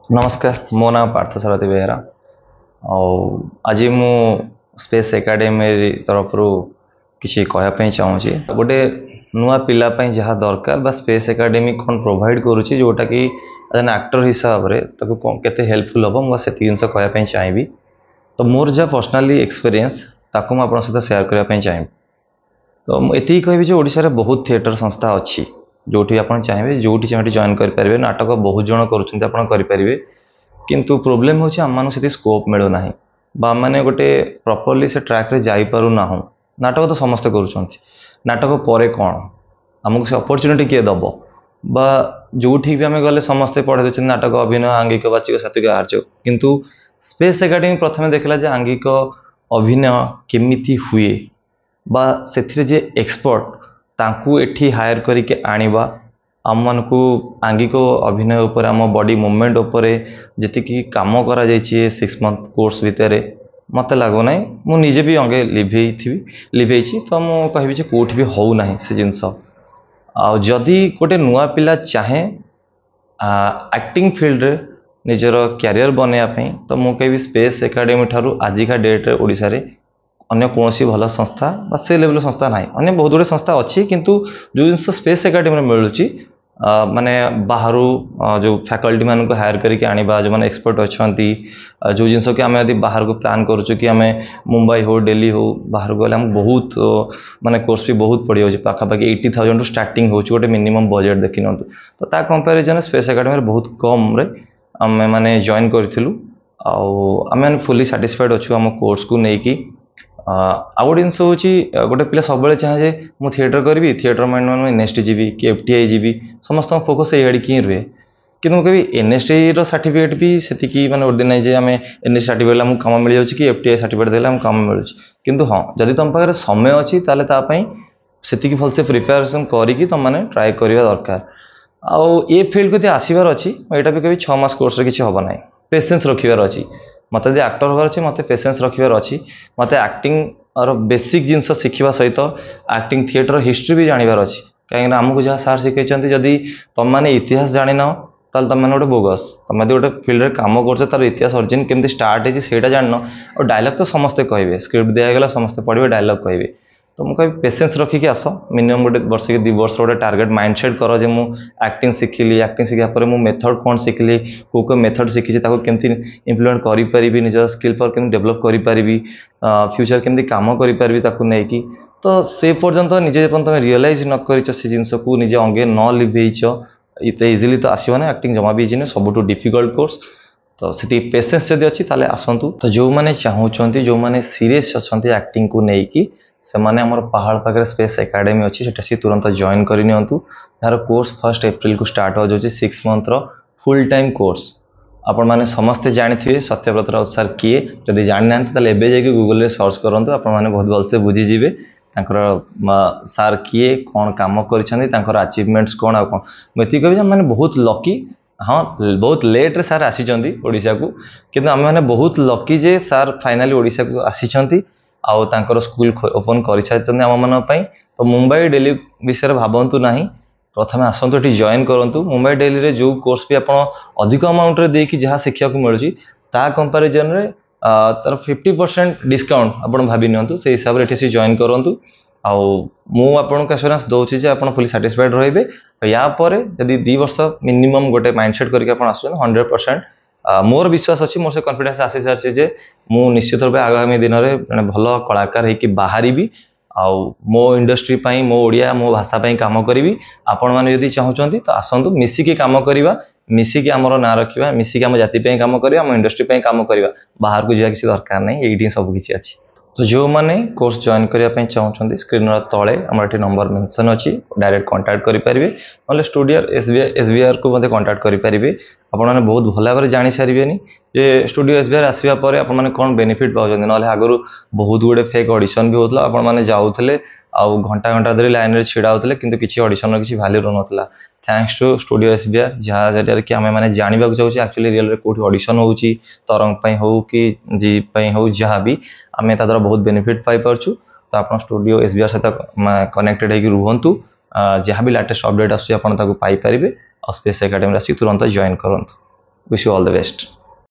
नमस्कार मो नाम पार्थ सारथी बेहरा आज मु स्पेस एकेडमी तरफ किसी कहवाई चाहूँगी गोटे नुआ पिलापाई जहाँ दरकार बा स्पेस एकेडमी कौन प्रोवाइड करुच्ची जोटा कि एज एन एक्टर हिसाब से केते हेल्पफुल हम मुझे जिन कहवाई चाहिए। तो मोर जहाँ पर्सनाली एक्सपीरियंस ताकू मुझे आप सहित सेयार करने चाहिए। तो मुझे कहि ओडिशा बहुत थिएटर संस्था अच्छी जो आप चाहिए जो जॉइन करेंगे नाटक बहुत जन करेंगे किंतु प्रोब्लेम हूँ आम मान स्कोप मिलूना मैंने गोटे प्रॉपर्ली से ट्रैक रे जाई पारू ना नाटक तो समस्ते कर नाटक पर कौन आमको से अपॉर्चुनिटी किए दब बा जो भी आम गले समस्ते पढ़े देते नाटक अभिनय आंगिक बाचिक सात्विक आर्य किंतु स्पेस एकेडमी प्रथम देखला आंगिक अभिनय केमिति हुए बा से जे एक्सपर्ट तांकू एठी हायर करके आनिबा आम मान को आंगिक अभिनय उपर आम बॉडी मूवमेंट उपर जी कम करा 6 मंथ कोर्स भितर मत लगुना मुझे भी अंगे लिभे तो मुझे कहि कौट भी हो ना से जिनस आदि गोटे नुआ पिला चाहे एक्टिंग फील्ड रे निजर कैरियर बनवाई तो मुझे स्पेस एकेडमी ठारू आजिका डेट रे ओडिशा रे अन्य कौन भल संस्था बा से लेवल संस्था ना अन्य बहुत गुड़े संस्था अच्छी किंतु जो जिन स्पेस एकेडमी मिलूँ माने बाहर जो फैकल्टी मान को हायर करके आनिबा जो माने एक्सपर्ट अच्छा जो जिनस कि आम यदि बाहर को प्लान करुचु कि आम मुंबई हो दिल्ली हो बाहर को गले बहुत माने कोर्स भी बहुत पड़ जाए पाखापाखि 80,000 टू स्टार्टिंग हो गोटे मिनिमम बजेट देखी नि तो ता कंपेरिजन स्पेस एकेडमी बहुत कम रे आम मैंने जॉइन करूँ आम फुली साटिस्फाइड अच्छु आम कोर्स को लेकिन आ गोटे जिन हूँ गोटे पिला सब चाहे मुझे थिएटर करी थिएटर माइंड में एनएसटी जी कि एफटीआई जी समस्त फोकस ये ही रुहे कि कभी एनएसटी सर्टिफिकेट भी से मैंने ऑर्डिनाइज जे आम एनएसटी सर्टिफिकेट आमको कम मिल जाए कि एफटीआई सर्टिफिकेट देला आमको कम मिलूँ किंतु हाँ जदि तुम पाखे समय अच्छी तापाई से भलसे प्रिपेरेसन करी तुम मैंने ट्राए करवा दरकार आउ ये फील्ड को आसबार अच्छी यहाँ भी कभी 6 मास कोर्स किसी हम ना पेसेंस रखार अच्छी मत यदि एक्टर हबार अच्छे मत पेसेंस रखार अच्छी मत एक्टिंग और बेसिक जिनस शिखा सहित एक्टिंग थिएटर हिस्ट्री भी जानवर अच्छी कहीं आमको जहाँ सार शिखई जदि तुम मैंने इतिहास जान ताल तुम मैंने गोटे बोगस तुम यदि गोटे फील्ड काम कर तार इतिहास ओरिजिन केमती स्टार्ट है जान और डायलॉग तो समस्ते कहे स्क्रिप्ट दिगला समस्ते पढ़े डायलॉग कहे तो मुझे पेसेंस रखिकी आस मिनिमम गोटे वर्ष कि 2 वर्ष गोटे टार्गेट माइंडसेट कर जे एक्टिंग शिखिली एक्टिंग शिखा पर मुझे मेथड कौन शिखिली को मेथड शिखी केमती इम्प्लीमेंट करी निज स्किल पर केमती डेभलप करी फ्यूचर केमती काम करी तो से पर्यंत निजे तुम रियलाइज न कर जिनस को निजे अंगे न लिभेच इतने इजिली तो आसो ना एक्टिंग जमा भी इजी सब डिफिकल्ट कोर्स तो से पेसेंस जब अच्छी ताले आसतु तो जो मैंने चाहूँगी जो मैंने सीरीयस अच्छा एक्टिंग को लेकिन से माने हमर पहाड़ पाखे स्पेस एकेडमी अच्छी से तुरंत जॉइन करनी यार कोर्स 1 अप्रैल को स्टार्ट हो जाए 6 मंथ फुल टाइम कोर्स आपण मैंने समस्ते जानी सत्यव्रत राउत सार किए जदि जानी ना जाकि गूगल रे सर्च करूँ आपण मैंने बहुत भलसे बुझीजे सार किए कौन काम कर अचीवमेंट्स कौन आ कौन मुझे कह मैंने बहुत लकी हाँ बहुत लेट रे सार आसी ओडिशा को किंतु आम मैंने बहुत लकी जे सार फाइनाली ओडिशा को आसी आउ तांकर स्कूल ओपन कर सारी आम मान तो मुंबई दिल्ली विषय भावतु ना प्रथम आसतु ये जॉइन करूँ मुंबई दिल्ली रे जो कोर्स भी आप अधिक अमाउंट रे देकी जहाँ शिक्षा को मिलूँ ता कंपेरिजन रे तार 50% डिस्काउंट आप भावी नियंतु से हिसाब से जॉइन करूँ आपको एश्योरेंस दूसरी जे आप फुली साटिस्फाइड रे या जदि 2 वर्ष मिनिमम गोटे माइंडसेट करके आस 100% मोर विश्वास अच्छी मोर से कॉन्फिडेंस आसी सारी जे मु निश्चित रूप आगामी दिन में भल कलाकार होकि बाहरी आउ मो इंडस्ट्री पाई मो ओडिया मो भाषा पाई काम करी आपण मैंने यदि चाहूँगी तो आसतु मिसिकी काम करवा मिसिकी आमर ना रखा मिसिकी आम जाति काम करवा आम इंडस्ट्री काम करवा बाहर को जा किसी दरकार नहीं ये सब किसी अच्छी तो जो मैंने कोर्स जॉइन करने चाहूँगी स्क्रीन तले आम ये नंबर मेंशन अच्छी डायरेक्ट कांटेक्ट करेंगे ना स्टूडियो एसबीआर को मत कांटेक्ट करेंगे आपने बहुत भल भाव जानी सारे जे स्टूडियो एसबीआर आसवा पर आपने कौन बेनिफिट पाँच ना आगु बहुत गुड़े फेक ऑडिशन भी होता आपने जाऊे आउ घंटा घंटा धरी लाइन रे छिड़ा होते किंतु किसी ऑडिशन किसी वैल्यू रहना थैंक्स टू स्टूडियो एसबीआर जहाँ जरिए कि आम मैंने जानवा चाहिए एक्चुअली रियल कौट ऑडिशन हो तरंग हो कि जी हो जहाँ भी आम ताद्वारा बहुत बेनिफिट पाई पार्छु तो आप स्टूडियो एसबीआर सहित कनेक्टेड होगी रुहतु जहाँ भी लेटेस्ट अपडेट आसपारे और स्पेस एकेडमी आसिक तुरंत जॉइन करूँ। wish you all the best.